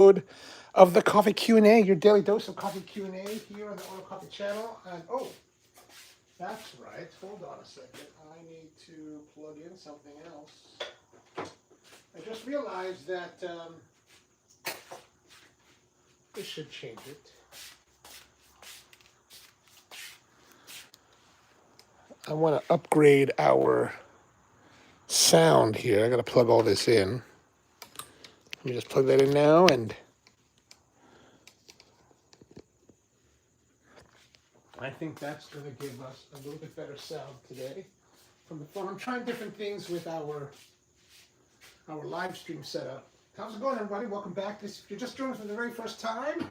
Of the Coffee Q&A, your daily dose of Coffee Q&A here on the OnoCoffee channel. And oh, that's right. Hold on a second. I need to plug in something else. I just realized that this should change it. I want to upgrade our sound here. I got to plug all this in. Let me just plug that in now, and I think that's going to give us a little bit better sound today from the phone. I'm trying different things with our live stream setup. How's it going, everybody? Welcome back. If you're just joining us for the very first time,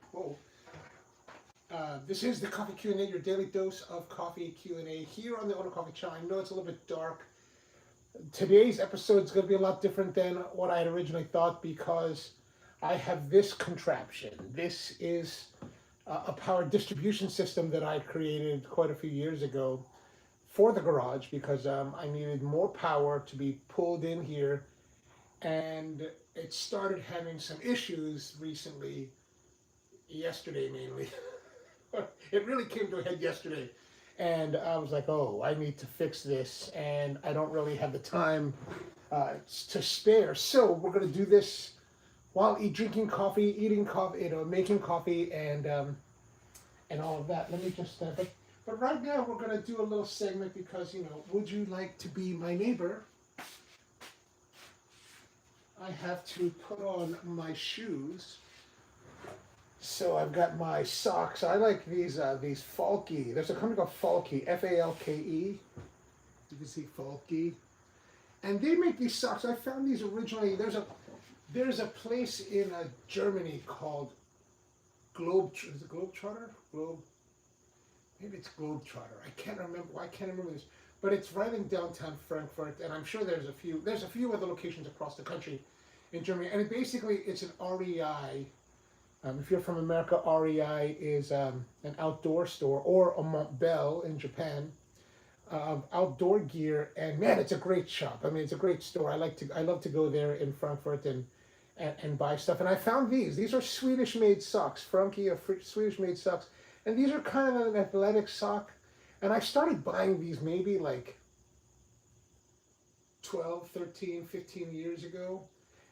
this is the Coffee Q&A, your daily dose of coffee Q&A here on the OnoCoffee channel. I know it's a little bit dark. Today's episode is going to be a lot different than what I had originally thought because I have this contraption. This is a power distribution system that I created quite a few years ago for the garage because I needed more power to be pulled in here, and it started having some issues recently, yesterday mainly. It really came to a head yesterday, and I was like, oh, I need to fix this, and I don't really have the time to spare. So we're going to do this while drinking coffee, eating coffee, making coffee, and all of that. Let me just, but right now we're going to do a little segment because, would you like to be my neighbor? I have to put on my shoes. So I've got my socks. I like these Falke. There's a company called Falke, Falke. You can see Falke. And they make these socks. I found these originally. There's a place in Germany called is it Globetrotter? Maybe it's Globetrotter. I can't remember this. But it's right in downtown Frankfurt, and I'm sure there's a few other locations across the country in Germany. And it's an REI. If you're from America, REI is an outdoor store, or a Montbell in Japan, outdoor gear. And man, it's a great shop. I mean, it's a great store. I love to go there in Frankfurt and buy stuff. And I found these. These are Swedish-made socks. Frankie, Swedish-made socks. And these are kind of an athletic sock. And I started buying these maybe like 12, 13, 15 years ago.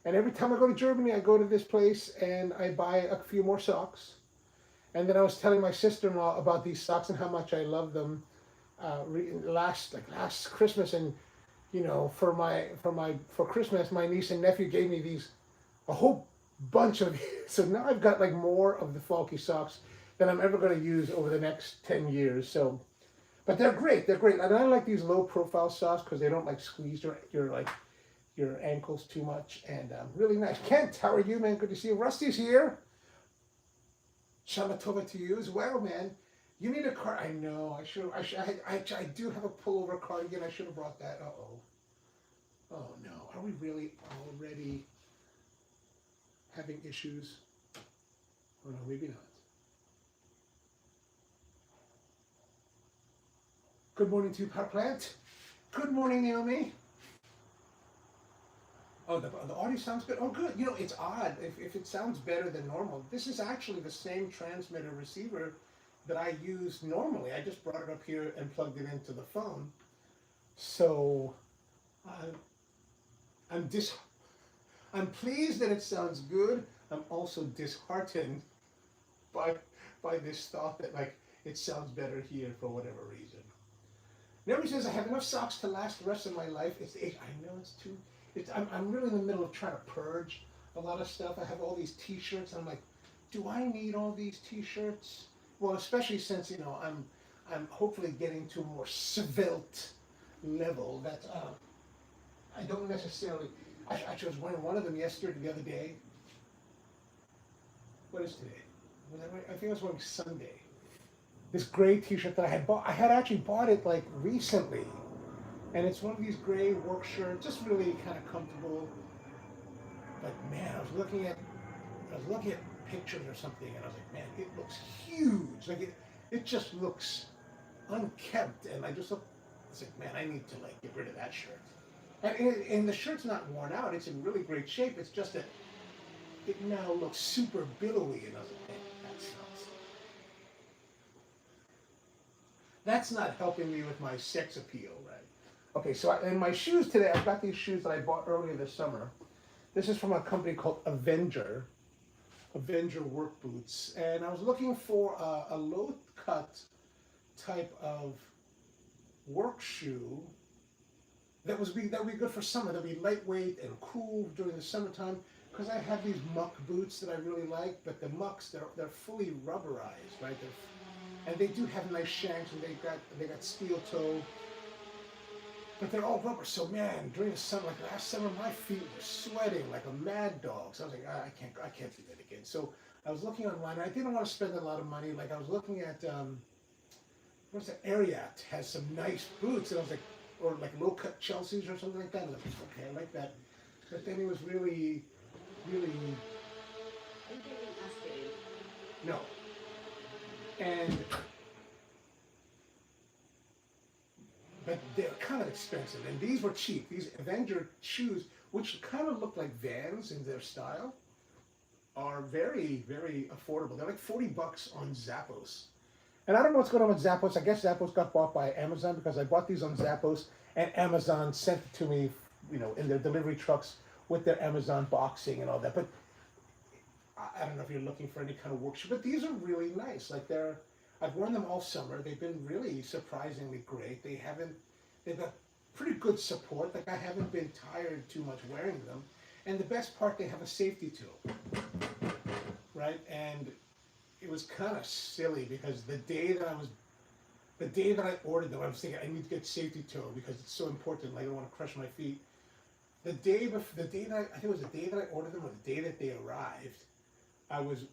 And every time I go to Germany, I go to this place and I buy a few more socks. And then I was telling my sister-in-law about these socks and how much I love them last Christmas. And for Christmas, my niece and nephew gave me a whole bunch of these. So now I've got like more of the Falke socks than I'm ever going to use over the next 10 years. So, but they're great. They're great. And I like these low-profile socks because they don't like squeeze your ankles too much. And really nice. Kent, how are you, man? Good to see you. Rusty's here. Shana Tova to you as well, man. You need a car. I know. I do have a pullover cardigan. I should have brought that. Oh no. Are we really already having issues? Oh no, maybe not. Good morning to you, Power Plant. Good morning, Naomi. Oh, the audio sounds good. Oh, good. It's odd if it sounds better than normal. This is actually the same transmitter receiver that I use normally. I just brought it up here and plugged it into the phone. So I'm pleased that it sounds good. I'm also disheartened by this thought that it sounds better here for whatever reason. Nobody says I have enough socks to last the rest of my life. I know it's too. I'm really in the middle of trying to purge a lot of stuff. I have all these T-shirts, and I'm like, do I need all these T-shirts? Well, especially since I'm hopefully getting to a more svelte level that I don't necessarily. I was wearing one of them the other day. What is today? I think I was wearing Sunday. This gray T-shirt that I had bought. I had actually bought it recently. And it's one of these gray work shirts, just really kind of comfortable. But man, I was looking at pictures or something, and I was like, man, it looks huge. It just looks unkempt, and I was like, man, I need to get rid of that shirt. And the shirt's not worn out; it's in really great shape. It's just that it now looks super billowy and other things. That's not helping me with my sex appeal, right? Okay, so in my shoes today, I've got these shoes that I bought earlier this summer. This is from a company called Avenger work boots, and I was looking for a low cut type of work shoe that would be good for summer. That'd be lightweight and cool during the summertime. Because I have these muck boots that I really like, but the mucks they're fully rubberized, right? And they do have nice shanks, and they got steel toe, but they're all rubber. So man, during the summer, like last summer, my feet were sweating like a mad dog. So I was like, I can't do that again. So I was looking online. I didn't want to spend a lot of money. Like I was looking at what's the Ariat has some nice boots, and I was like, or like low cut Chelsea's or something like that. I was like, okay, I like that. But then it was really. No. But they're kind of expensive, and these were cheap. These Avenger shoes, which kind of look like Vans in their style, are very, very affordable. They're like $40 on Zappos. And I don't know what's going on with Zappos. I guess Zappos got bought by Amazon, because I bought these on Zappos, and Amazon sent it to me, in their delivery trucks with their Amazon boxing and all that. But I don't know if you're looking for any kind of work shoe, but these are really nice. Like I've worn them all summer. They've been really surprisingly great. They've got pretty good support. Like I haven't been tired too much wearing them. And the best part, they have a safety tool, right? And it was kind of silly, because the day that I ordered them, I was thinking I need to get safety toe because it's so important. Like I don't want to crush my feet. I think it was the day that I ordered them, or the day that they arrived, I was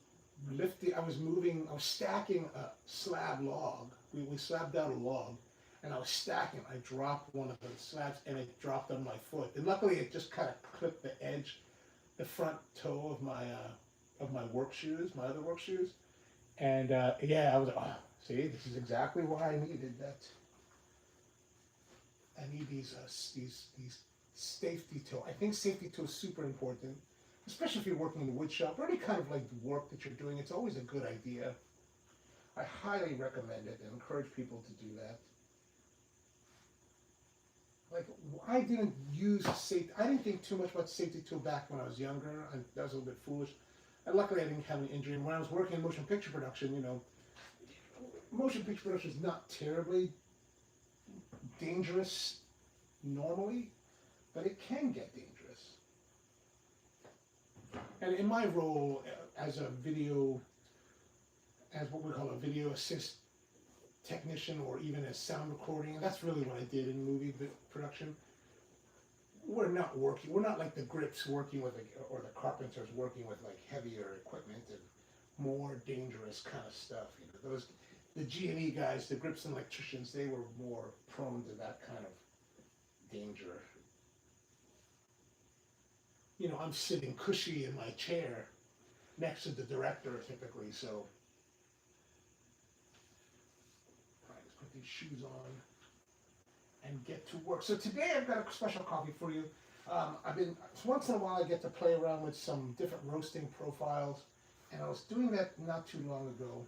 stacking a slab log. We slabbed out a log, and I was stacking. I dropped one of the slabs, and it dropped on my foot. And luckily, it just kind of clipped the front toe of my other work shoes. And yeah, I was like, oh, see, this is exactly why I needed that. I need these safety toe. I think safety toe is super important, especially if you're working in the wood shop or any kind of like work that you're doing. It's always a good idea. I highly recommend it and encourage people to do that. Like I didn't think too much about safety toe back when I was younger. That was a little bit foolish. And luckily I didn't have any injury. And when I was working in motion picture production, motion picture production is not terribly dangerous normally, but it can get dangerous. And in my role as what we call a video assist technician, or even as sound recording, and that's really what I did in movie production. We're not like the grips working with, or the carpenters working with like heavier equipment and more dangerous kind of stuff. The G&E guys, the grips and electricians, they were more prone to that kind of danger. I'm sitting cushy in my chair next to the director typically, so. All right, let's put these shoes on and get to work. So today I've got a special coffee for you. Once in a while I get to play around with some different roasting profiles, and I was doing that not too long ago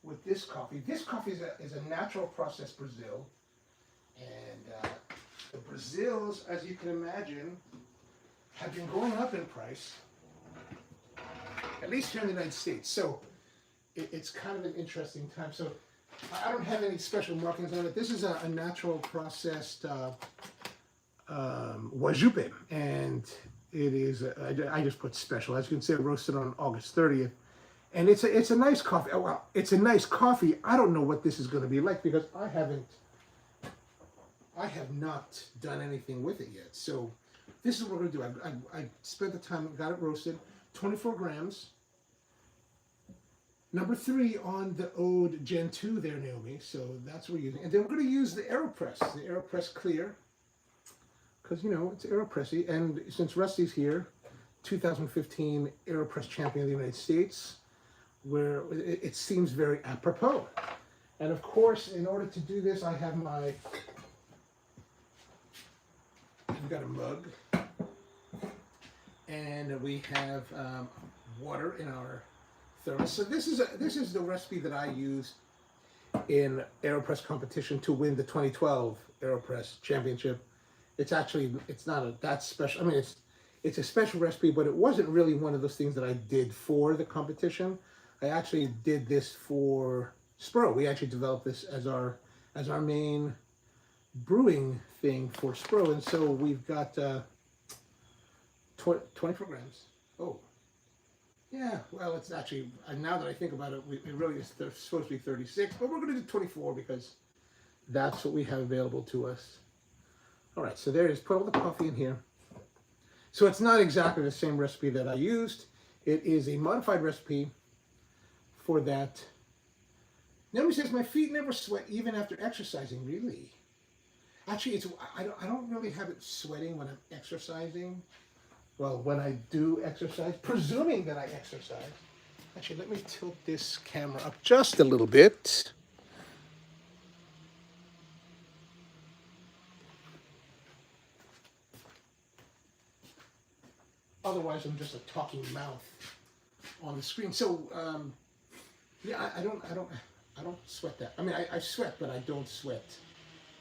with this coffee. This coffee is a natural process Brazil, and the Brazils, as you can imagine, have been going up in price, at least here in the United States. So it's kind of an interesting time. So I don't have any special markings on it. This is a natural processed Wajupe, and it is, I just put special. As you can see, I roasted on August 30th. And it's a nice coffee. Oh, well, it's a nice coffee. I don't know what this is going to be like, because I have not done anything with it yet. So this is what we're going to do. I spent the time, got it roasted, 24 grams. Number 3 on the Ode Gen 2 there, Naomi. So that's what we're using. And then we're going to use the AeroPress Clear. Because, it's AeroPressy. And since Rusty's here, 2015 AeroPress Champion of the United States, where it seems very apropos. And of course, in order to do this, I've got a mug. and we have water in our thermos. So this is the recipe that I used in AeroPress competition to win the 2012 AeroPress Championship. It's not that special. I mean, it's a special recipe, but it wasn't really one of those things that I did for the competition. I actually did this for Spro. We actually developed this as our main brewing thing for Spro, and so we've got 24 grams. Oh, yeah. Well, it's actually, now that I think about it, it really is supposed to be 36, but we're going to do 24 because that's what we have available to us. All right, so there it is. Put all the coffee in here. So it's not exactly the same recipe that I used. It is a modified recipe for that. Naomi says, my feet never sweat even after exercising. Really? Actually, I don't really have it sweating when I'm exercising. Well, when I do exercise, presuming that I exercise. Actually, let me tilt this camera up just a little bit. Otherwise, I'm just a talking mouth on the screen. So, yeah, I don't sweat that. I mean, I sweat, but I don't sweat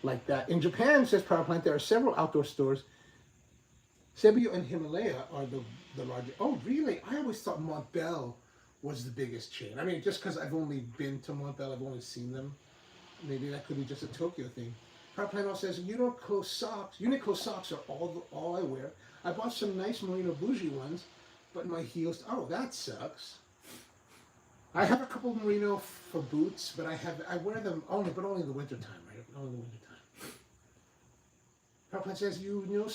like that. In Japan, says Power Plant, there are several outdoor stores. Sebio and Himalaya are the largest. Oh, really? I always thought Montbell was the biggest chain. I mean, just because I've only been to Montbell, I've only seen them. Maybe that could be just a Tokyo thing. Power Plant also says, Uniqlo socks are all I wear. I bought some nice Merino bougie ones, but my heels, oh, that sucks. I have a couple of Merino for boots, but I wear them only in the winter time, right? Only in the winter time. Power Plant says,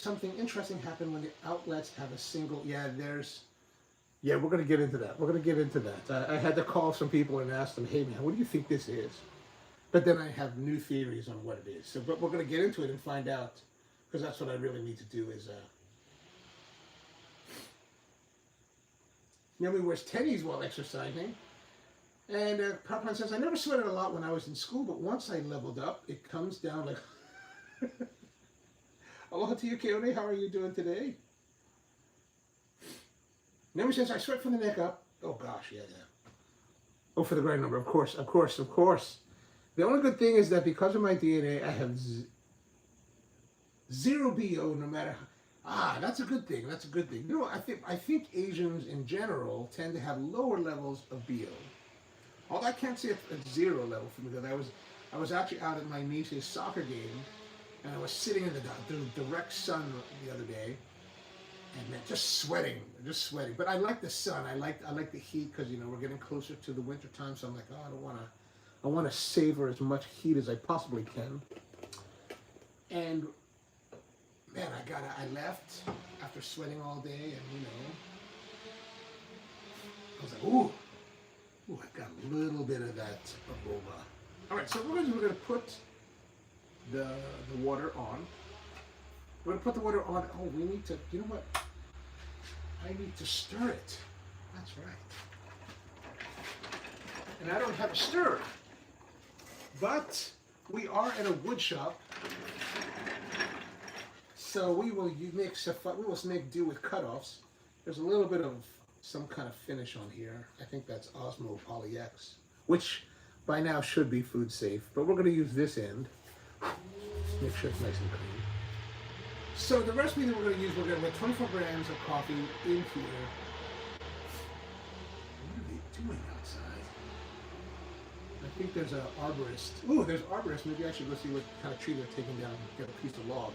something interesting happened when the outlets have a single, yeah, we're going to get into that. We're going to get into that. I had to call some people and ask them, hey man, what do you think this is? But then I have new theories on what it is. So, but we're going to get into it and find out, because that's what I really need to do is, Naomi wears tennies while exercising. And Power Plant says, I never sweated a lot when I was in school, but once I leveled up, it comes down like... Aloha to you, Keone. How are you doing today? Naomi says, I sweat from the neck up. Oh, gosh, yeah. Oh, for the grand number. Of course. The only good thing is that because of my DNA, I have zero BO no matter how... that's a good thing. That's a good thing. I think Asians in general tend to have lower levels of BO. Although I can't say it's a zero level for me, because I was actually out at my niece's soccer game, and I was sitting in the direct sun the other day, and man, just sweating. But I like the sun. I like the heat because we're getting closer to the winter time. So I'm like, I want to savor as much heat as I possibly can. And man, I left after sweating all day, and I was like, ooh, I got a little bit of that aroma. All right, so we're gonna put the water on. We're gonna put the water on. Oh, we need to. You know what? I need to stir it. That's right. And I don't have a stirrer, but we are at a wood shop. So we will make do with cutoffs. There's a little bit of some kind of finish on here. I think that's Osmo Poly X, which by now should be food safe, but we're going to use this end. Make sure it's nice and clean. So the recipe that we're going to use, we're going to put 24 grams of coffee in here. What are they doing outside? I think there's an arborist. Ooh, there's an arborist. Maybe I should go see what kind of tree they're taking down and get a piece of log.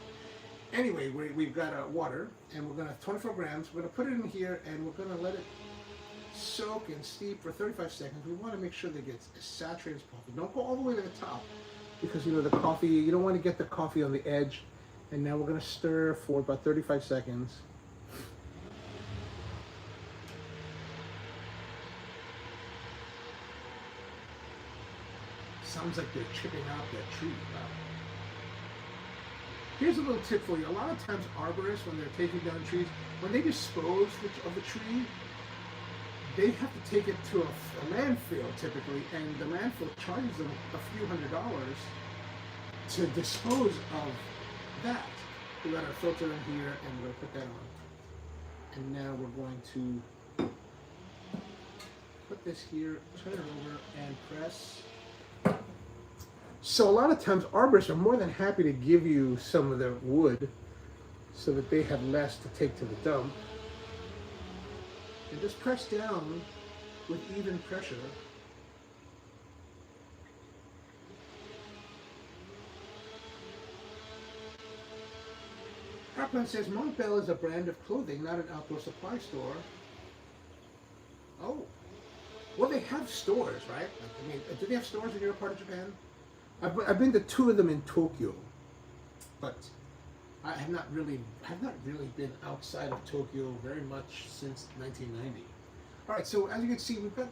Anyway, we've got water, and we're going to have 24 grams. We're going to put it in here, and we're going to let it soak and steep for 35 seconds. We want to make sure that it gets as saturated as possible. Don't go all the way to the top, because the coffee, you don't want to get the coffee on the edge. And now we're going to stir for about 35 seconds. Sounds like they're chipping out that tree. Wow. Here's a little tip for you. A lot of times arborists, when they're taking down trees, when they dispose of the tree, they have to take it to a landfill typically, and the landfill charges them a few $100s to dispose of that. We got our filter in here, and we're going to put that on. And now we're going to put this here, turn it over, and press. So a lot of times arborists are more than happy to give you some of their wood so that they have less to take to the dump. And just press down with even pressure. Harpman says Montbell is a brand of clothing, not an outdoor supply store. Oh. Well, they have stores, right? I mean, do they have stores in your part of Japan? I've been to 2 of them in Tokyo, but I have not really been outside of Tokyo very much since 1990. All right, so as you can see, we've got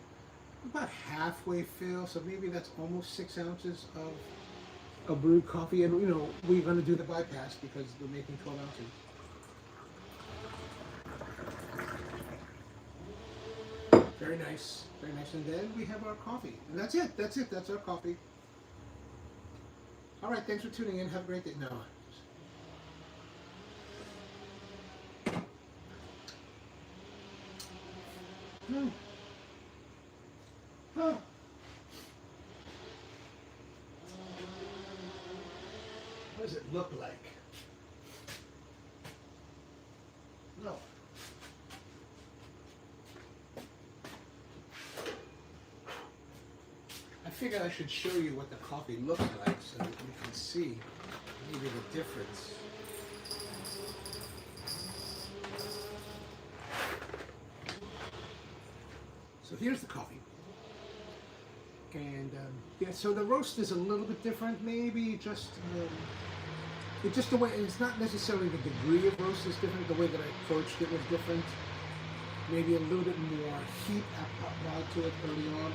about halfway fill, so maybe that's almost 6 ounces of brewed coffee, and you know we're going to do the bypass because we're making 12 ounces. Very nice, very nice. And then we have our coffee, and that's it. That's our coffee. All right, thanks for tuning in. Have a great day. No. Oh. What does it look like? No. I figured I should show you what the coffee looks like so that you can see maybe the difference. So here's the coffee. And yeah, so the roast is a little bit different, maybe just the way, it's not necessarily the degree of roast is different, the way that I approached it was different. Maybe a little bit more heat applied to it early on.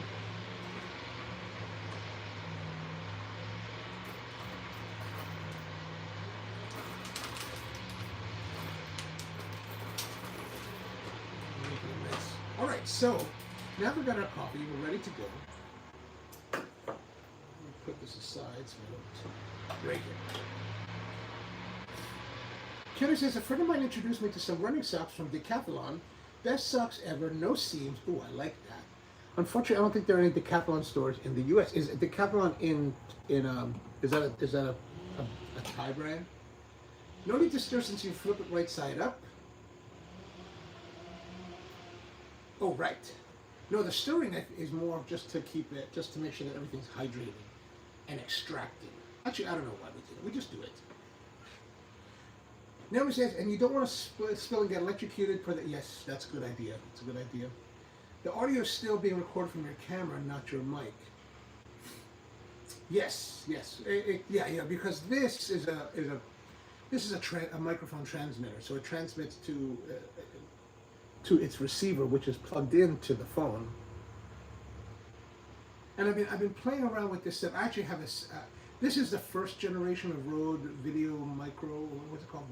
All right, so now we've got our coffee, we're ready to go. Put this aside so I don't break it. Kenny says, a friend of mine introduced me to some running socks from Decathlon. Best socks ever, no seams. Ooh, I like that. Unfortunately, I don't think there are any Decathlon stores in the U.S. Is Decathlon is that a Thai brand? No need to stir since you flip it right side up. Oh, right. No, the stirring is more just to keep it, just to make sure that everything's hydrated and extracting. Actually, I don't know why we did it. We just do it. Now he says, and you don't want to spill and get electrocuted for the... Yes, that's a good idea. It's a good idea. The audio is still being recorded from your camera, not your mic. Yes, yes. Yeah, because this is a microphone transmitter, so it transmits to its receiver, which is plugged into the phone. And I've been playing around with this stuff. I actually have this. This is the first generation of Rode Video Micro. What's it called?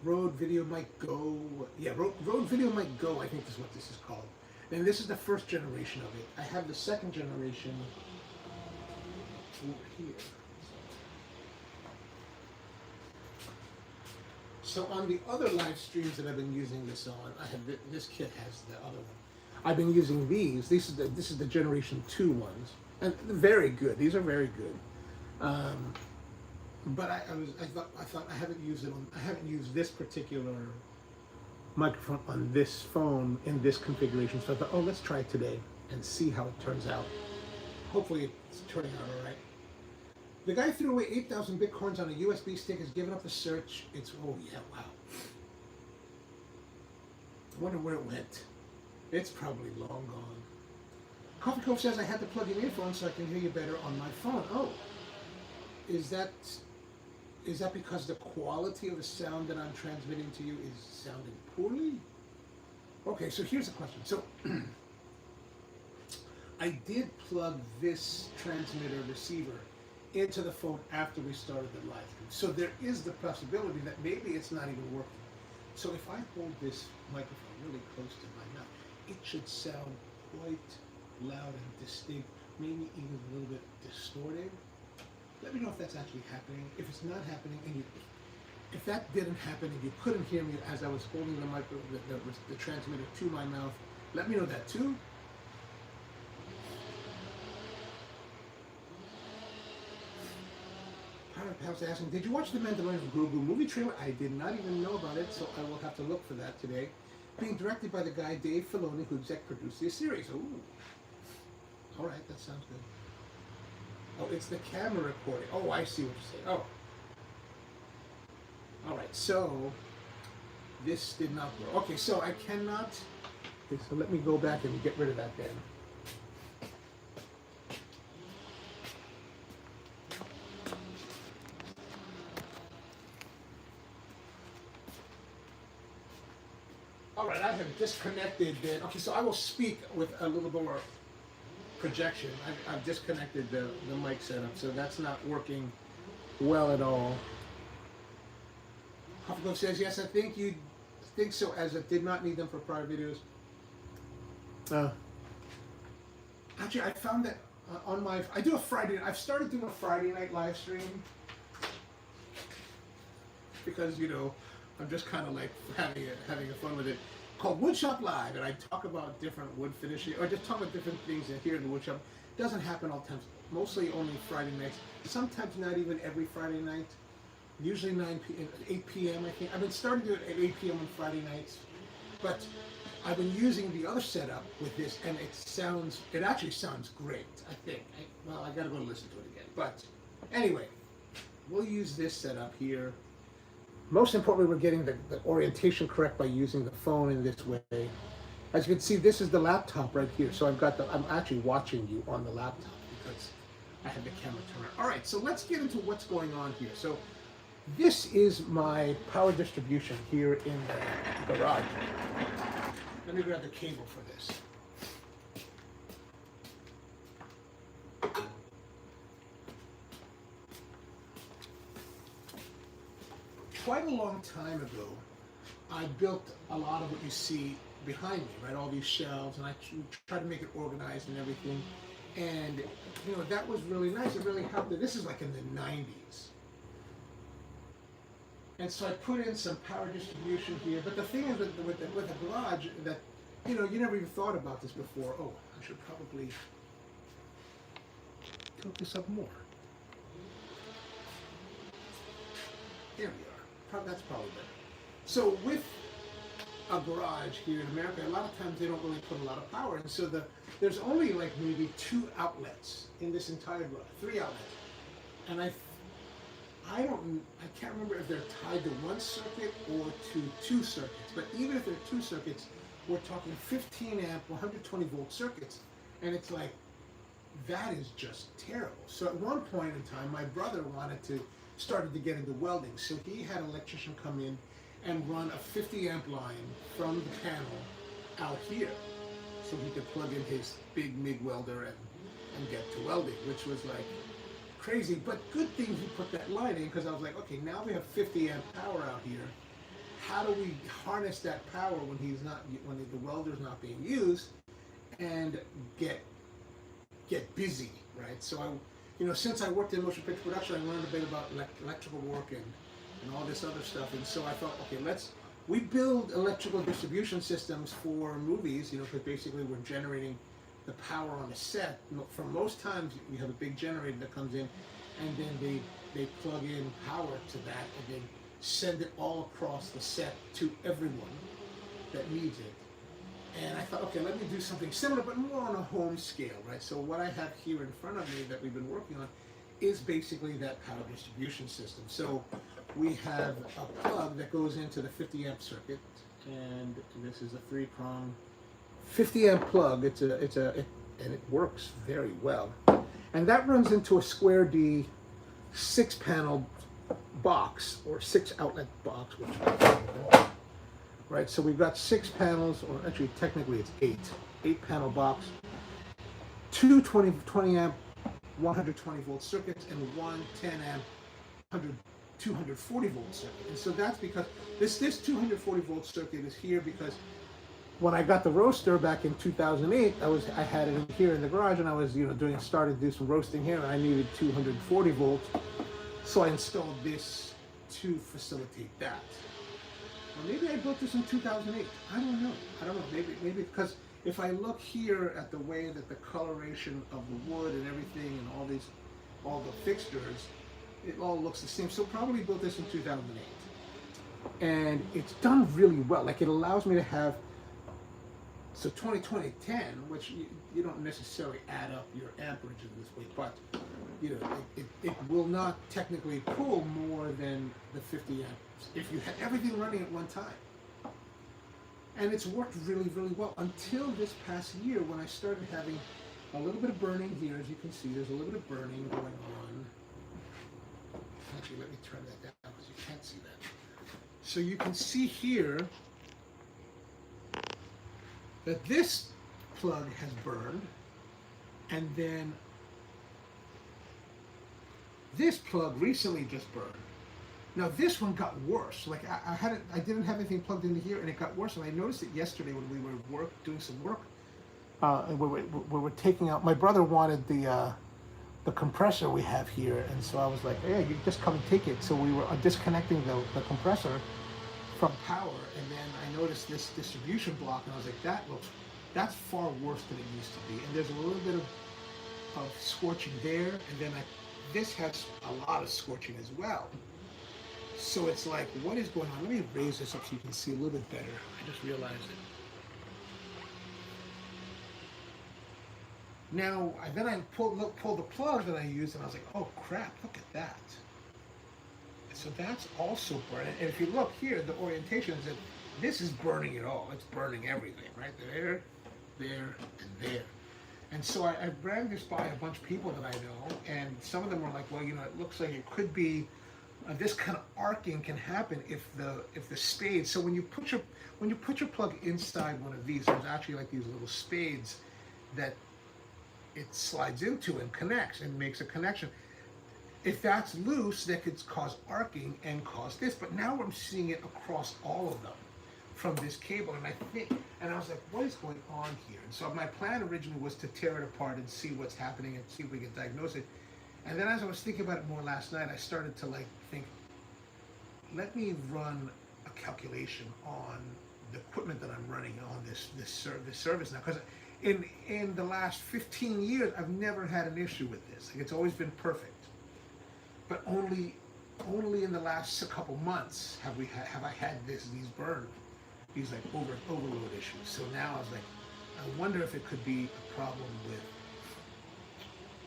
Rode Video Mic Go. Yeah, Rode Video Mic Go. I think is what this is called. And this is the first generation of it. I have the second generation over here. So on the other live streams that I've been using this on, I have this kit has the other one. I've been using these. This is the generation 2 ones, and very good. These are very good. But I thought I haven't used it on. I haven't used this particular microphone on this phone in this configuration. So I thought, oh, let's try it today and see how it turns out. Hopefully, it's turning out all right. The guy threw away 8,000 bitcoins on a USB stick. Has given up the search. It's oh yeah, wow. I wonder where it went. It's probably long gone. Coffee Cove says I had to plug in earphones so I can hear you better on my phone. Oh, is that because the quality of the sound that I'm transmitting to you is sounding poorly? Okay, so here's the question. So I did plug this transmitter receiver into the phone after we started the live stream. So there is the possibility that maybe it's not even working. So if I hold this microphone really close to my mouth, it should sound quite loud and distinct, maybe even a little bit distorted. Let me know if that's actually happening. If it's not happening, and if that didn't happen and you couldn't hear me as I was holding the the transmitter to my mouth, let me know that too. I was asking, did you watch The Mandalorian Grogu movie trailer? I did not even know about it, so I will have to look for that today. Being directed by the guy Dave Filoni, who exec produced the series. Ooh. All right, that sounds good. Oh, it's the camera recording. Oh, I see what you're saying. Oh. All right, so this did not grow. Okay, so I cannot. Okay, so let me go back and get rid of that then. All right, I have disconnected then. Okay, so I will speak with a little more projection. I've disconnected the mic setup, so that's not working well at all. Hufflepuff says, yes, I think you think so, as I did not need them for prior videos. Actually, I found that on my, I do a Friday, I've started doing a Friday night live stream because, you know, I'm just kind of like having a fun with it, called Woodshop Live, and I talk about different wood finishing, or just talk about different things here in the woodshop. It doesn't happen all the time, mostly only Friday nights, sometimes not even every Friday night, usually 8 p.m. I think. I've been starting to do it at 8 p.m. on Friday nights, but I've been using the other setup with this, and it actually sounds great, I think. Well, I gotta go listen to it again, but anyway, we'll use this setup here. Most importantly, we're getting the orientation correct by using the phone in this way. As you can see, this is the laptop right here. So I'm actually watching you on the laptop because I have the camera turned on. All right, so let's get into what's going on here. So this is my power distribution here in the garage. Let me grab the cable for this. Quite a long time ago, I built a lot of what you see behind me, right? All these shelves, and I tried to make it organized and everything. And, you know, that was really nice. It really helped. This is like in the 90s. And so I put in some power distribution here. But the thing is with the garage that, you know, you never even thought about this before. Oh, I should probably tilt this up more. There we are. That's probably better. So with a garage here in America, a lot of times they don't really put a lot of power in. So there's only like maybe 2 outlets in this entire garage, 3 outlets. And I can't remember if they're tied to 1 circuit or to 2 circuits. But even if they're 2 circuits, we're talking 15 amp, 120 volt circuits. And it's like, that is just terrible. So at one point in time, my brother started to get into welding. So he had an electrician come in and run a 50 amp line from the panel out here. So he could plug in his big MIG welder and get to welding, which was like crazy. But good thing he put that line in, because I was like, okay, now we have 50 amp power out here. How do we harness that power when the welder's not being used and get busy, right? So since I worked in motion picture production, I learned a bit about electrical work and all this other stuff. And so I thought, okay, we build electrical distribution systems for movies, because basically we're generating the power on the set. For most times, you have a big generator that comes in, and then they plug in power to that, and then send it all across the set to everyone that needs it. And I thought, okay, let me do something similar, but more on a home scale, right? So what I have here in front of me that we've been working on is basically that power distribution system. So we have a plug that goes into the 50 amp circuit, and this is a 3-prong 50 amp plug. And it works very well. And that runs into a Square D 6-panel box, or 6 outlet box, which right, so we've got 6 panels, or actually technically it's 8 panel box, 2 20 amp 120 volt circuits, and 1 10 amp 240 volt circuit. And so that's because this 240 volt circuit is here because when I got the roaster back in 2008, I had it in here in the garage, and I was started to do some roasting here, and I needed 240 volts. So I installed this to facilitate that. Or maybe I built this in 2008. I don't know. Maybe because if I look here at the way that the coloration of the wood and everything and all the fixtures, it all looks the same. So probably built this in 2008. And it's done really well. Like, it allows me to have, so 2010, which you don't necessarily add up your amperage in this way, but you know, it will not technically pull more than the 50 amps if you had everything running at one time. And it's worked really, really well until this past year when I started having a little bit of burning here. As you can see, there's a little bit of burning going on. Actually, let me turn that down because you can't see that. So you can see here that this plug has burned, and then this plug recently just burned. Now this one got worse. Like I didn't have anything plugged into here, and it got worse. And I noticed it yesterday when we were doing some work. And we were taking out. My brother wanted the compressor we have here, and so I was like, "Hey, you just come and take it." So we were disconnecting the compressor from power, and then I noticed this distribution block, and I was like, that's far worse than it used to be. And there's a little bit of scorching there, and then this has a lot of scorching as well. So it's like, what is going on? Let me raise this up so you can see a little bit better. I just realized it. Now, then I pulled the plug that I used, and I was like, oh crap, look at that. So that's also burning. And if you look here, the orientation is that this is burning it all. It's burning everything, right? There, and there. And so I ran this by a bunch of people that I know, and some of them were like, well, you know, it looks like it could be this kind of arcing can happen if the spades. So when you put your plug inside one of these, there's actually like these little spades that it slides into and connects and makes a connection. If that's loose, that could cause arcing and cause this. But now I'm seeing it across all of them from this cable, and I was like, what is going on here? And so my plan originally was to tear it apart and see what's happening and see if we can diagnose it. And then as I was thinking about it more last night, I started to think, let me run a calculation on the equipment that I'm running on this service now, because in the last 15 years, I've never had an issue with this. Like, it's always been perfect. But only in the last couple months have I had these like overload issues. So now I was like, I wonder if it could be a problem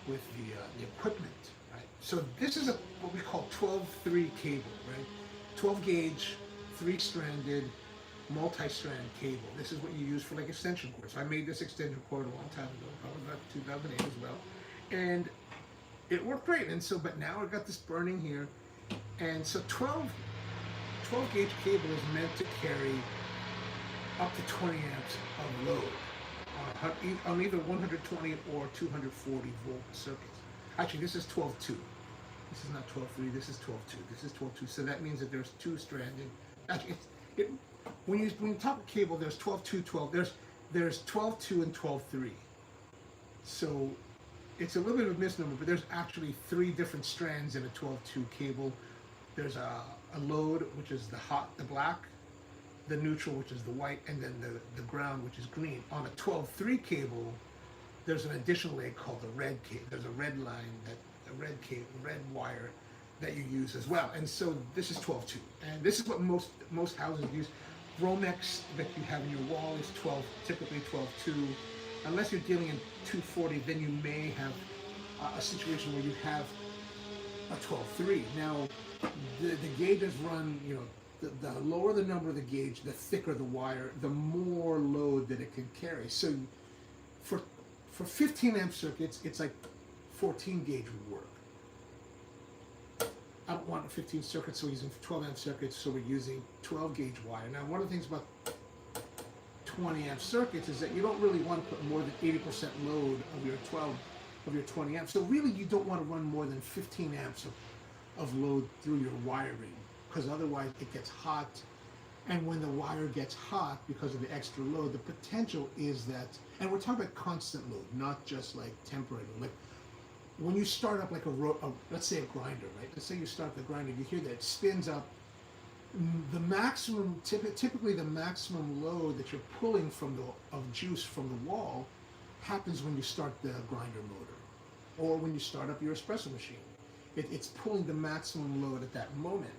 with the equipment, right? So this is what we call 12-3 cable, right? 12 gauge, 3-stranded, multi-strand cable. This is what you use for like extension cords. So I made this extension cord a long time ago, probably about 2008 as well, and it worked great. And so, but now I've got this burning here, and so 12 gauge cable is meant to carry up to 20 amps of load on either 120 or 240 volt circuits. Actually, this is 12-2. This is not 12-3. This is 12-2. This is 12-2. So that means that there's two stranded. Actually, when you talk about cable, there's 12-2, 12. There's 12-2 and 12-3. So it's a little bit of a misnomer, but there's actually 3 different strands in a 12-2 cable. There's a load, which is the black, the neutral, which is the white, and then the ground, which is green. On a 12-3 cable, there's an additional leg called the red cable. There's a red line, red wire that you use as well. And so this is 12-2, and this is what most houses use. Romex that you have in your wall is typically 12-2. Unless you're dealing in 240, then you may have a situation where you have a 12-3. Now, the gauges run, you know, the lower the number of the gauge, the thicker the wire, the more load that it can carry. So for 15 amp circuits, it's like 14 gauge would work. I don't want 15 circuits, so we're using 12 amp circuits, so we're using 12 gauge wire. Now, one of the things about 20 amp circuits is that you don't really want to put more than 80% load of your 20 amps. So really, you don't want to run more than 15 amps of load through your wiring, because otherwise it gets hot. And when the wire gets hot because of the extra load, the potential is that, and we're talking about constant load, not just like temporary load. Like when you start up like let's say a grinder, right? Let's say you start the grinder, you hear that it spins up. The maximum, typically the maximum load that you're pulling of juice from the wall happens when you start the grinder motor, or when you start up your espresso machine. It's pulling the maximum load at that moment.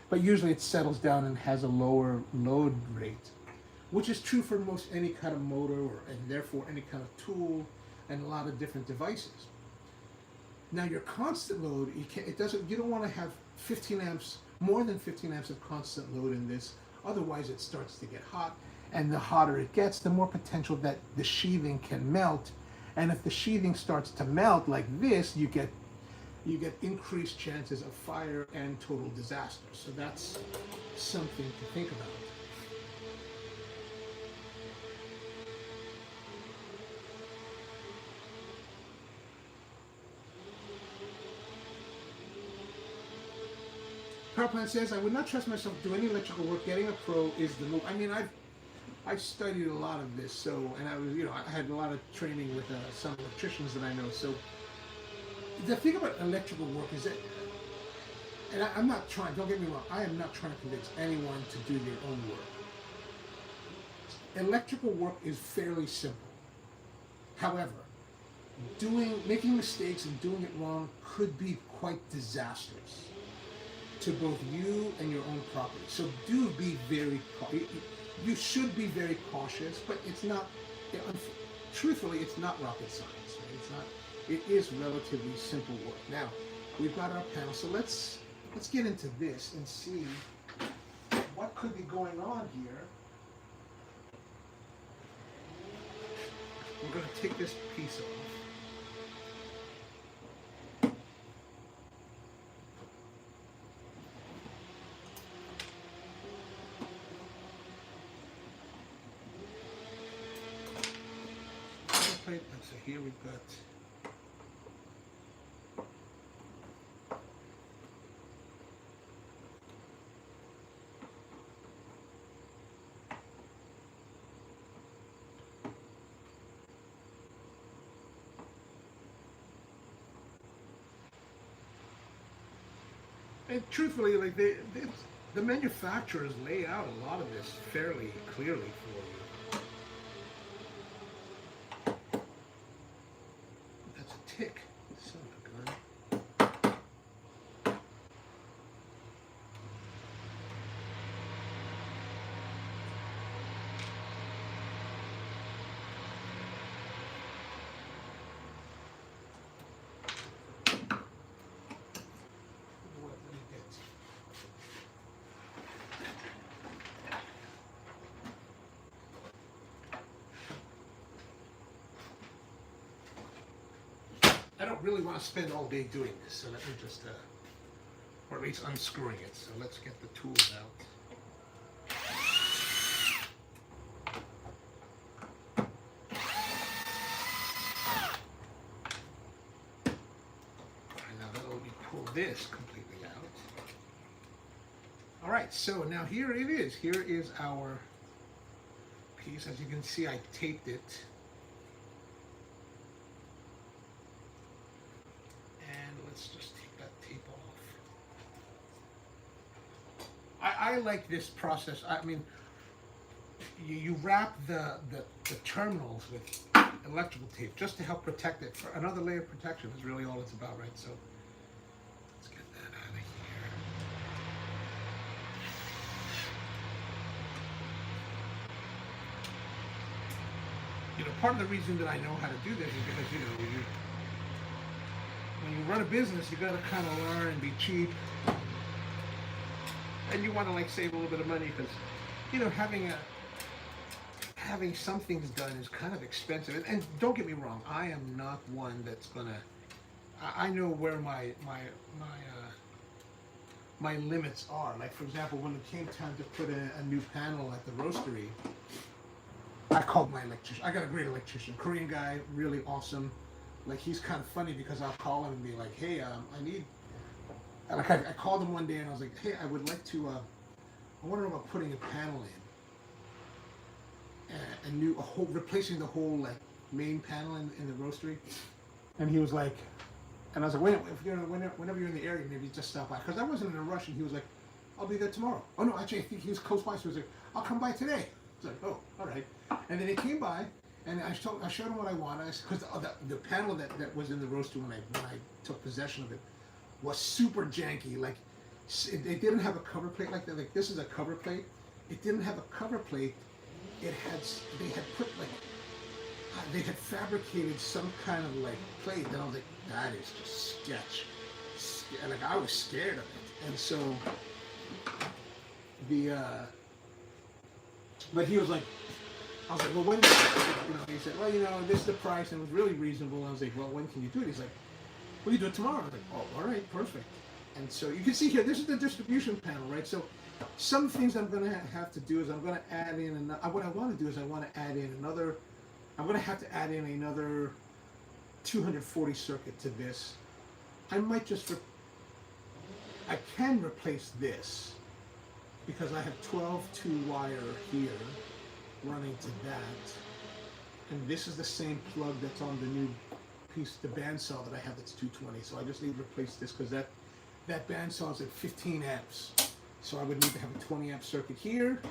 But usually it settles down and has a lower load rate, which is true for most any kind of motor, and therefore any kind of tool and a lot of different devices. Now your constant load, you don't want to have 15 amps, more than 15 amps of constant load in this, otherwise it starts to get hot, and the hotter it gets, the more potential that the sheathing can melt, and if the sheathing starts to melt like this, you get increased chances of fire and total disaster. So that's something to think about. Power Plant says, I would not trust myself to do any electrical work. Getting a pro is the move. I mean, I've studied a lot of this, and I had a lot of training with some electricians that I know. So the thing about electrical work is that, and I'm not trying, don't get me wrong, I am not trying to convince anyone to do their own work. Electrical work is fairly simple. However, making mistakes and doing it wrong could be quite disastrous to both you and your own property. So do be you should be very cautious, but it's not, truthfully, it's not rocket science, right? It is relatively simple work. Now, we've got our panel, so let's get into this and see what could be going on here. We're going to take this piece off. So here we've got and truthfully, like the manufacturers lay out a lot of this fairly clearly for you. Tick. Son of a gun. I don't really want to spend all day doing this, so let me just, or at least unscrewing it. So let's get the tools out. And now that'll let me pull this completely out. All right, so now here it is. Here is our piece. As you can see, I taped it. Let's just take that tape off. I like this process. I mean, you wrap the terminals with electrical tape just to help protect it. For another layer of protection is really all it's about, right? So let's get that out of here. You know, part of the reason that I know how to do this is because, you know, when you run a business, you gotta kind of learn and be cheap, and you want to like save a little bit of money because, you know, having some things done is kind of expensive. And don't get me wrong, I am not one that's gonna. I know where my limits are. Like for example, when it came time to put a new panel at the roastery, I called my electrician. I got a great electrician, Korean guy, really awesome. Like he's kind of funny because I'll call him and be like, hey, I need, like I called him one day and I was like, hey, I would like to, I wonder about putting a panel in, replacing the whole like main panel in the roastery. And he was like, And I was like, whenever you're in the area, maybe just stop by. Because I wasn't in a rush, and he was like, I'll be there tomorrow. Oh, no, actually, I think he was close by, so he was like, I'll come by today. I was like, oh, all right. And then he came by, and I showed him what I wanted. Because the panel that was in the roaster when I took possession of it was super janky. Like, they didn't have a cover plate like that. Like, this is a cover plate. It didn't have a cover plate. They had put, like, they had fabricated some kind of, like, plate. And I was like, that is just sketch. Like, I was scared of it. And so, but he was like, I was like, well, when, he said, well, this is the price, and it was really reasonable. I was like, well, when can you do it? He's like, well, you do it tomorrow. I was like, oh, all right, perfect. And so you can see here, this is the distribution panel, right? So some things I'm going to have to do is I'm going to add in, what I want to do is I want to add in another, I'm going to have to add in another 240 circuit to this. I might just, I can replace this because I have 12 2-wire here running to that. And this is the same plug that's on the new piece, the bandsaw that I have that's 220. So I just need to replace this because that bandsaw is at 15 amps. So I would need to have a 20 amp circuit here.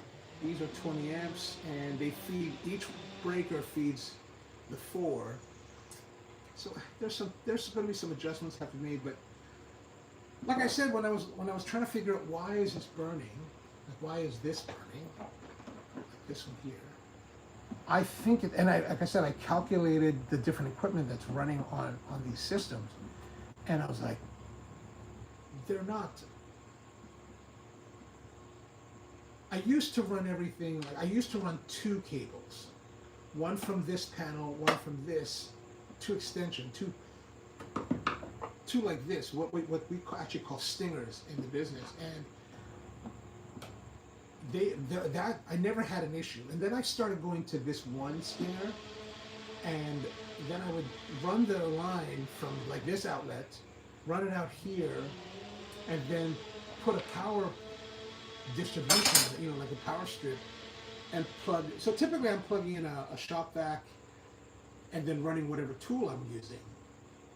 These are 20 amps, and they feed, each breaker feeds the 4. So there's going to be some adjustments have to be made, but like I said, when I was trying to figure out why is this burning, like why is this burning, like this one here, I think it, and like I said, I calculated the different equipment that's running on these systems, and I was like, they're not. I used to run everything, like I used to run 2 cables, one from this panel, one from this, 2 extension, two like this, what we actually call stingers in the business, and that I never had an issue. And then I started going to this one stinger, and then I would run the line from like this outlet, run it out here, and then put a power distribution, like a power strip, and plug. So typically I'm plugging in a shop vac and then running whatever tool I'm using.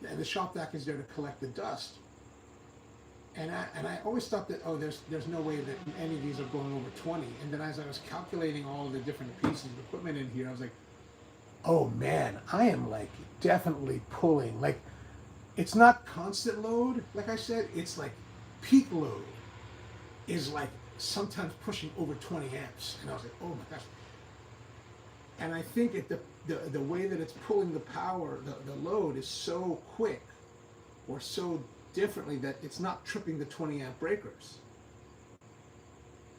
And the shop vac is there to collect the dust. And I always thought that, oh, there's no way that any of these are going over 20. And then as I was calculating all the different pieces of equipment in here, I was like, oh man, I am like definitely pulling. Like, it's not constant load, like I said, it's like peak load is like sometimes pushing over 20 amps. And I was like, oh my gosh. And I think the way that it's pulling the power, the load is so quick or so differently that it's not tripping the 20 amp breakers.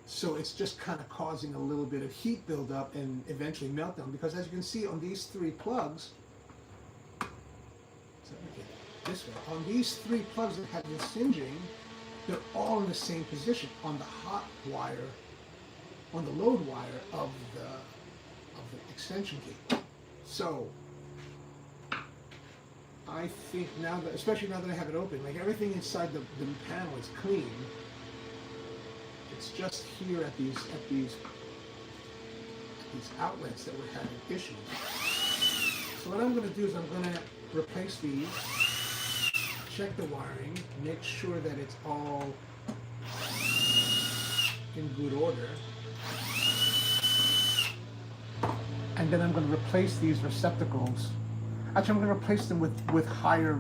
So it's just kind of causing a little bit of heat buildup and eventually meltdown, because as you can see on these 3 plugs, this way, on these 3 plugs that have been singeing, they're all in the same position on the hot wire, on the load wire of the extension cable. So I think now that, especially now that I have it open, like everything inside the panel is clean. It's just here at these outlets that we're having issues. So what I'm going to do is I'm going to replace these, check the wiring, make sure that it's all in good order. And then I'm going to replace these receptacles. Actually, I'm going to replace them with higher.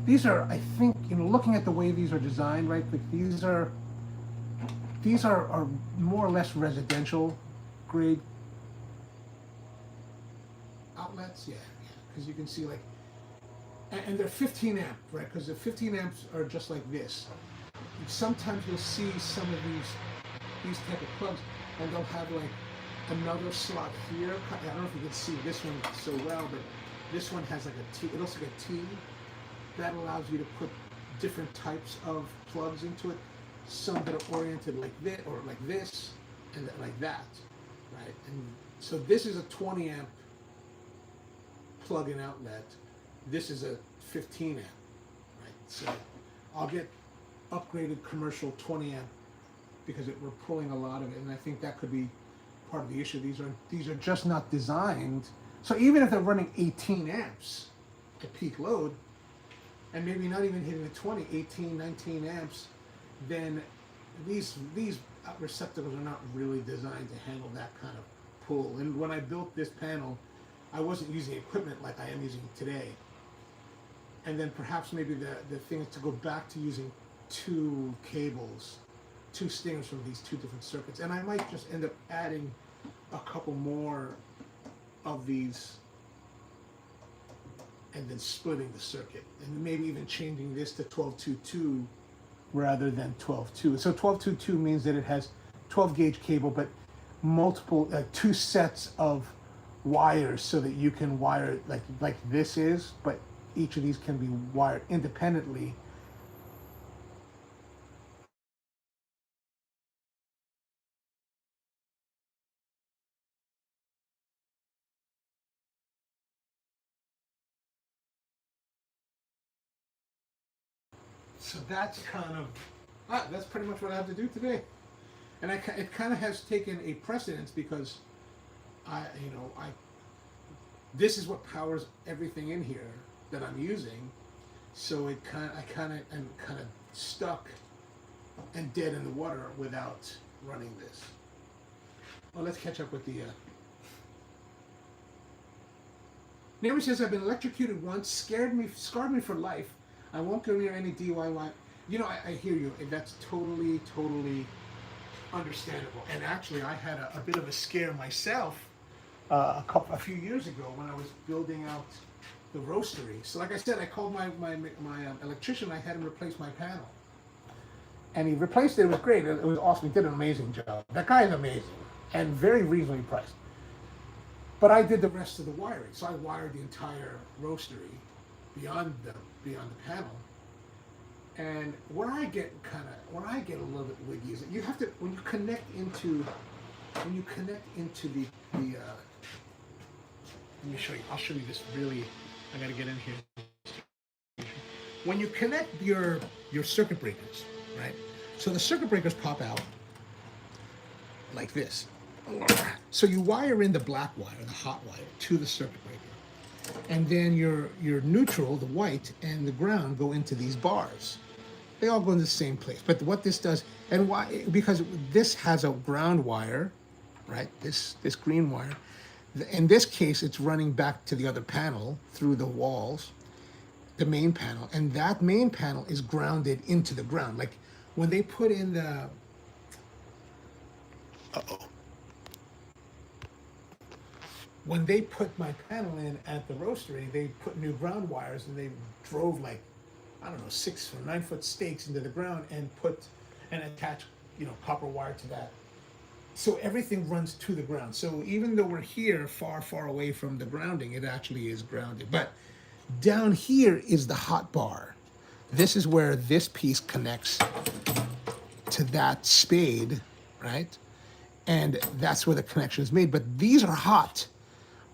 These are, I think, looking at the way these are designed, right? Like these are more or less residential grade outlets. Yeah. Because you can see like, and they're 15 amp, right? Because the 15 amps are just like this. Sometimes you'll see some of these type of plugs, and they'll have like another slot here. I don't know if you can see this one so well, but this one has like a T. It looks like a T. That allows you to put different types of plugs into it. Some that are oriented like this, or like this, and like that, right? And so this is a 20 amp plug-in outlet. This is a 15 amp, right? So I'll get upgraded commercial 20 amp because we're pulling a lot of it, and I think that could be part of the issue. These are just not designed. So even if they're running 18 amps at peak load, and maybe not even hitting the 20, 18, 19 amps, then these receptacles are not really designed to handle that kind of pull. And when I built this panel, I wasn't using equipment like I am using today. And then perhaps maybe the thing is to go back to using two cables, two stingers from these two different circuits. And I might just end up adding a couple more of these and then splitting the circuit. And maybe even changing this to 12-2-2 rather than 12-2. So 12-2-2 means that it has 12 gauge cable, but multiple, two sets of wires so that you can wire like this is, but each of these can be wired independently. So that's kind of, that's pretty much what I have to do today. And it kind of has taken a precedence because this is what powers everything in here that I'm using. So I kind of am kind of stuck and dead in the water without running this. Well, let's catch up with the. Neighbor says I've been electrocuted once, scarred me for life. I won't go near any DIY. You know, I hear you. That's totally understandable. And actually, I had a bit of a scare myself a few years ago when I was building out the roastery. So, like I said, I called my electrician. I had him replace my panel, and he replaced it. It was great. It was awesome. He did an amazing job. That guy is amazing and very reasonably priced. But I did the rest of the wiring. So I wired the entire roastery beyond the panel. And where I get a little bit wiggy is that you have to, when you connect into the let me show you. I'll show you this really. I got to get in here. When you connect your circuit breakers, right? So the circuit breakers pop out like this. So you wire in the black wire, the hot wire, to the circuit breaker. And then your neutral, the white, and the ground go into these bars. They all go in the same place. But what this does, and why? Because this has a ground wire, right? This green wire. In this case, it's running back to the other panel through the walls, the main panel, and that main panel is grounded into the ground. Like when they put in the, when they put my panel in at the roastery, they put new ground wires and they drove like, I don't know, 6 or 9 foot stakes into the ground and attached, copper wire to that. So everything runs to the ground. So even though we're here far away from the grounding, it actually is grounded. But down here is the hot bar. This is where this piece connects to that spade, right? And that's where the connection is made. But these are hot,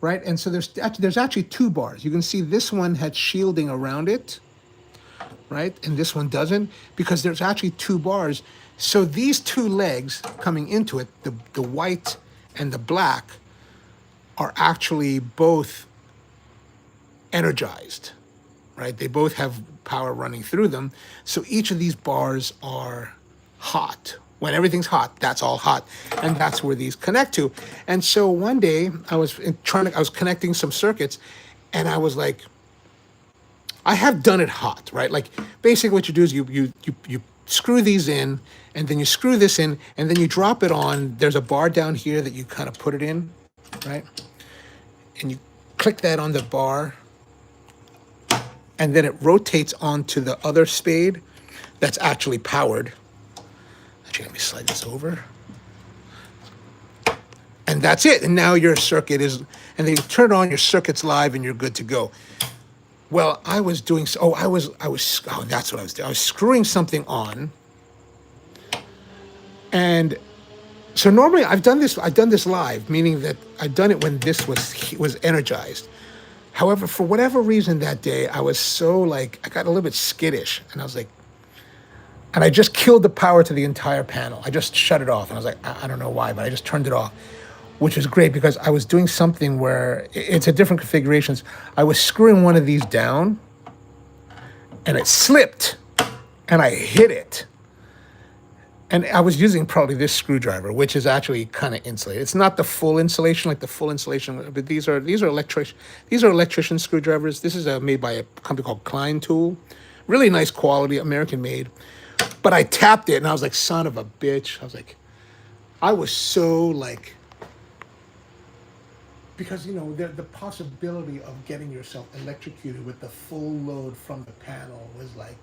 right? And so there's actually 2 bars. You can see this one had shielding around it, right? And this one doesn't, because there's actually 2 bars. So these 2 legs coming into it, the white and the black, are actually both energized, right? They both have power running through them. So each of these bars are hot. When everything's hot, that's all hot. And that's where these connect to. And so one day I was connecting some circuits, and I was like, I have done it hot, right? Like basically what you do is you screw these in, and then you screw this in, and then you drop it on. There's a bar down here that you kind of put it in, right? And you click that on the bar, and then it rotates onto the other spade that's actually powered. Actually, let me slide this over. And that's it. And now your circuit is, and then you turn it on, your circuit's live, and you're good to go. Well, I was doing, that's what I was doing. I was screwing something on. And so normally I've done this live, meaning that I've done it when this was energized. However, for whatever reason that day, I was so I got a little bit skittish, and I was like, and I just killed the power to the entire panel. I just shut it off, and I was like, I don't know why, but I just turned it off, which was great because I was doing something where it's a different configurations. I was screwing one of these down, and it slipped, and I hit it. And I was using probably this screwdriver, which is actually kind of insulated. It's not the full insulation, like the full insulation, but these are electrician screwdrivers. This is made by a company called Klein Tool, really nice quality, American made. But I tapped it, and I was like, son of a bitch. I was so like, because the possibility of getting yourself electrocuted with the full load from the panel was like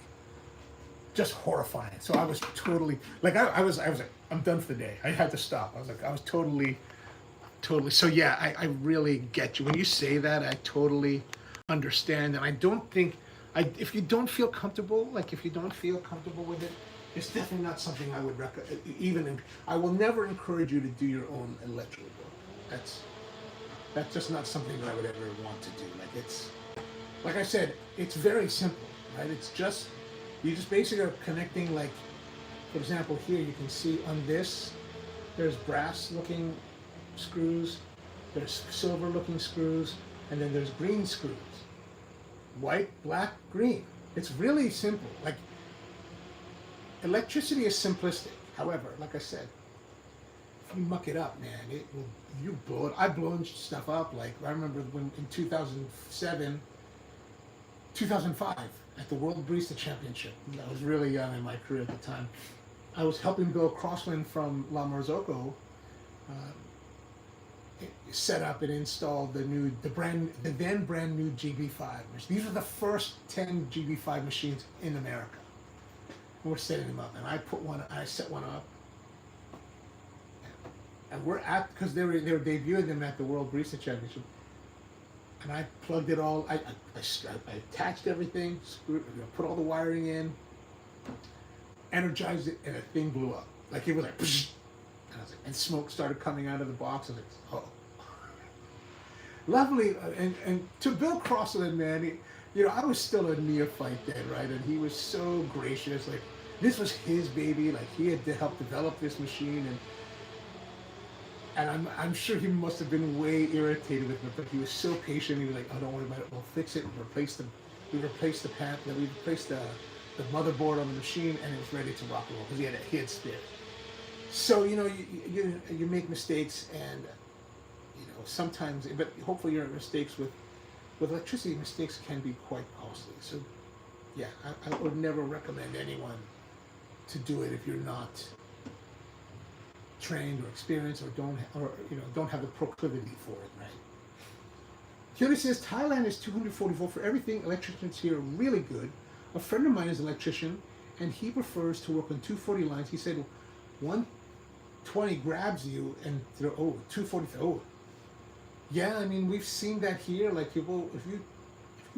just horrifying. So I was totally like, I was like, I'm done for the day. I had to stop. I was totally. So yeah, I really get you when you say that. I totally understand, and I don't think if you don't feel comfortable, with it, it's definitely not something I would recommend. I will never encourage you to do your own electrical work. That's just not something that I would ever want to do. Like I said, it's very simple, right? You just basically are connecting, like, for example, here you can see on this, there's brass looking screws, there's silver looking screws, and then there's green screws. White, black, green. It's really simple. Like, electricity is simplistic. However, like I said, if you muck it up, man, you blow it. I've blown stuff up. Like, I remember when in 2005, at the World Barista Championship. I was really young in my career at the time. I was helping Bill Crossland from La Marzocco set up and install the then brand new GB5. These are the first 10 GB5 machines in America. And we're setting them up, and I set one up, and because they were debuting them at the World Barista Championship. And I plugged it all. I attached everything, put all the wiring in, energized it, and the thing blew up. Like, it was like, psh, and smoke started coming out of the box. I was like, oh, lovely. And to Bill Crossland, man, I was still a neophyte then, right? And he was so gracious. Like, this was his baby. Like, he had to help develop this machine, and I'm sure he must have been way irritated with me, but he was so patient. He was like, "Oh, don't worry about it. We'll fix it. We replaced the motherboard on the machine, and it was ready to rock and roll because he had spares." So you make mistakes, and sometimes, but hopefully your mistakes with electricity, mistakes can be quite costly. So yeah, I would never recommend anyone to do it if you're not trained or experienced or don't have the proclivity for it, right? Kyori says Thailand is 244 for everything. Electricians here are really good. A friend of mine is an electrician, and he prefers to work on 240 lines. He said 120 grabs you, and 240. Oh, yeah. I mean, we've seen that here. Like, people, if you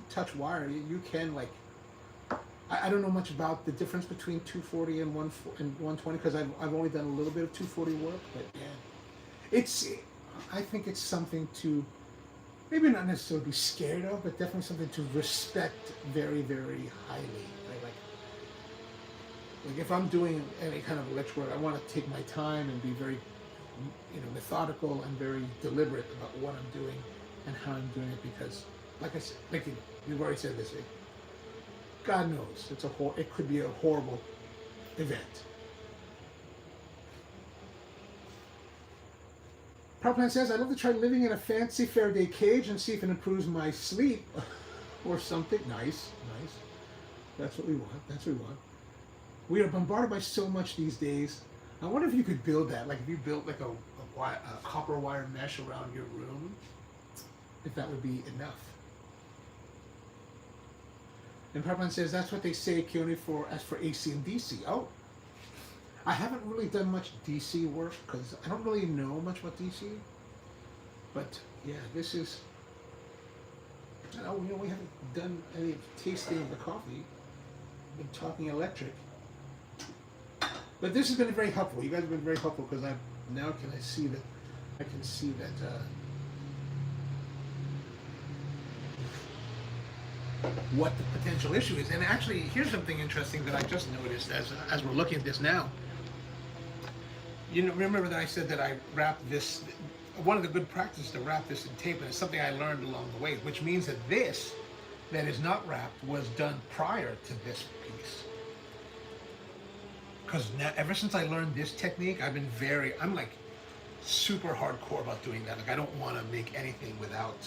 touch wire, you can, like. I don't know much about the difference between 240 and 120 because I've only done a little bit of 240 work, but yeah, I think it's something to maybe not necessarily be scared of, but definitely something to respect very, very highly. Right? Like if I'm doing any kind of electrical work, I want to take my time and be very, methodical and very deliberate about what I'm doing and how I'm doing it because, like I said, you've already said this. God knows, it could be a horrible event. Powerplant says, I'd love to try living in a fancy Faraday cage and see if it improves my sleep or something. Nice. That's what we want. We are bombarded by so much these days. I wonder if you could build that, like if you built like a copper wire mesh around your room, if that would be enough. And Powerplant says, that's what they say, Keone, as for AC and DC. Oh, I haven't really done much DC work because I don't really know much about DC. But yeah, this is, we haven't done any tasting of the coffee. We've been talking electric. But this has been very helpful. You guys have been very helpful because I can see that what the potential issue is. And actually, here's something interesting that I just noticed as we're looking at this now. Remember that I said that I wrapped this, one of the good practices to wrap this in tape, and it's something I learned along the way, which means that this that is not wrapped was done prior to this piece. Because now, ever since I learned this technique, I'm like super hardcore about doing that. Like I don't want to make anything without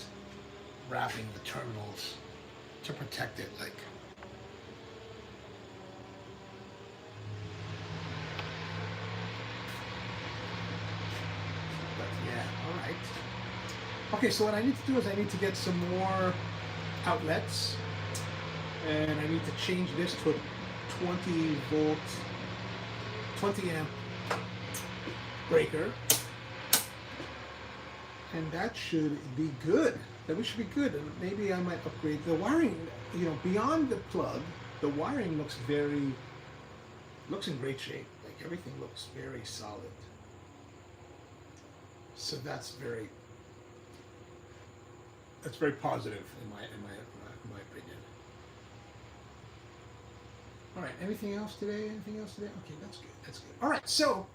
wrapping the terminals to protect it. Like, but yeah, all right. Okay, so what I need to do is I need to get some more outlets, and I need to change this to a 20 volt, 20 amp breaker, and that should be good. That should be good, and maybe I might upgrade the wiring. You know, beyond the plug, the wiring looks in great shape. Like everything looks very solid. So that's very positive in my opinion. All right. Anything else today? Okay, that's good. All right. So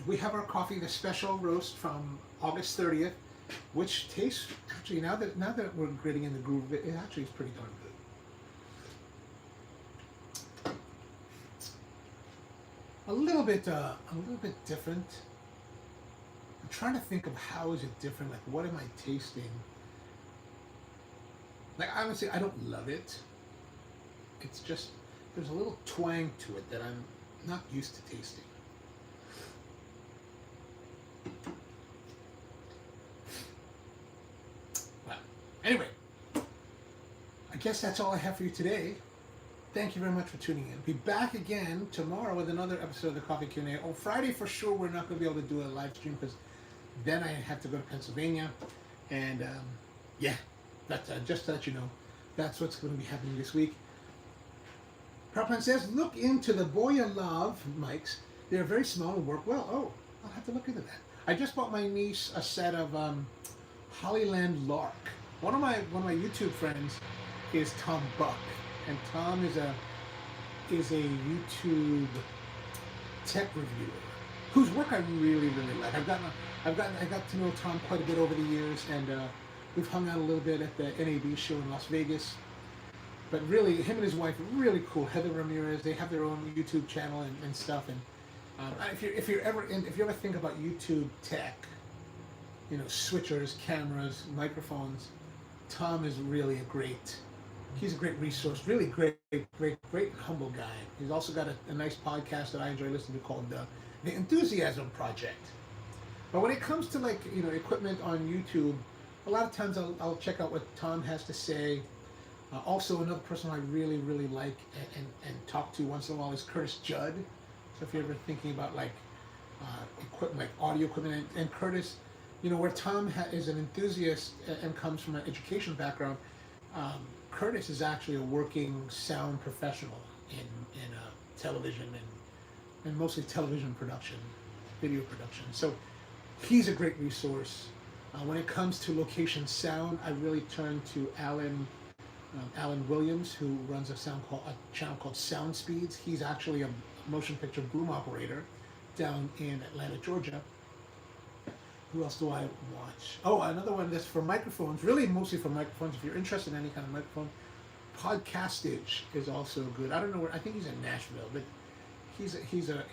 we have our coffee, the special roast from August 30th, which tastes actually now that we're getting in the groove of it, it actually is pretty darn good. A little bit different. I'm trying to think of how is it different. Like, what am I tasting? Like, honestly, I don't love it. It's just there's a little twang to it that I'm not used to tasting. Well, anyway, I guess that's all I have for you today. Thank you very much for tuning in. Be back again tomorrow with another episode of the Coffee Q&A. On Friday, for sure, we're not going to be able to do a live stream because then I have to go to Pennsylvania. And yeah, that's just to let you know, that's what's going to be happening this week. Prabhupada says, look into the Boya Lav mics. They're very small and work well. Oh, I'll have to look into that. I just bought my niece a set of Hollyland Lark. One of my YouTube friends is Tom Buck, and Tom is a YouTube tech reviewer whose work I really like. I got to know Tom quite a bit over the years, and we've hung out a little bit at the NAB show in Las Vegas. But really, him and his wife are really cool. Heather Ramirez, they have their own YouTube channel and stuff. And if you ever think about YouTube tech, you know, switchers, cameras, microphones, Tom is really he's a great resource. Really great humble guy. He's also got a nice podcast that I enjoy listening to called The Enthusiasm Project. But when it comes to, like, you know, equipment on YouTube, a lot of times I'll check out what Tom has to say. Also, another person I really like and talk to once in a while is Curtis Judd. So if you're ever thinking about like equipment, like audio equipment, and Curtis, you know, where Tom is an enthusiast and comes from an education background, Curtis is actually a working sound professional in television and mostly television production, video production. So he's a great resource. When it comes to location sound, I really turn to Alan Williams, who runs a channel called Sound Speeds. He's actually a motion picture boom operator down in Atlanta, Georgia. Who else do I watch? Oh, another one that's for microphones, really mostly for microphones. If you're interested in any kind of microphone, Podcastage is also good. I don't know where, I think he's in Nashville, but he's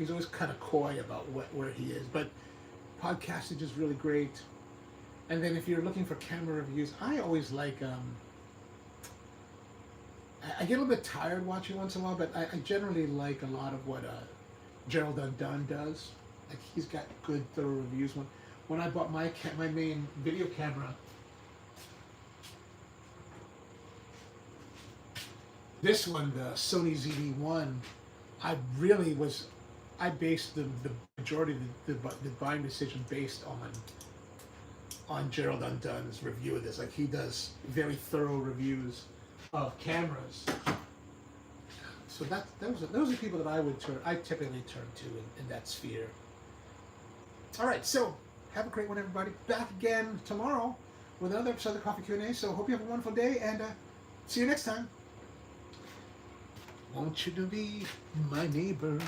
always kind of coy about where he is. But Podcastage is really great. And then if you're looking for camera reviews, I always like, I get a little bit tired watching once in a while, but I generally like a lot of what Gerald Undone does. Like, he's got good, thorough reviews. When I bought my main video camera, this one, the Sony ZV-1, I based the majority of the buying decision based on Gerald Undone's review of this. Like, he does very thorough reviews of cameras. So those are people that I typically turn to in that sphere. All right, so have a great one, everybody. Back again tomorrow with another episode of the Coffee Q&A. So hope you have a wonderful day, and see you next time. Want you to be my neighbor.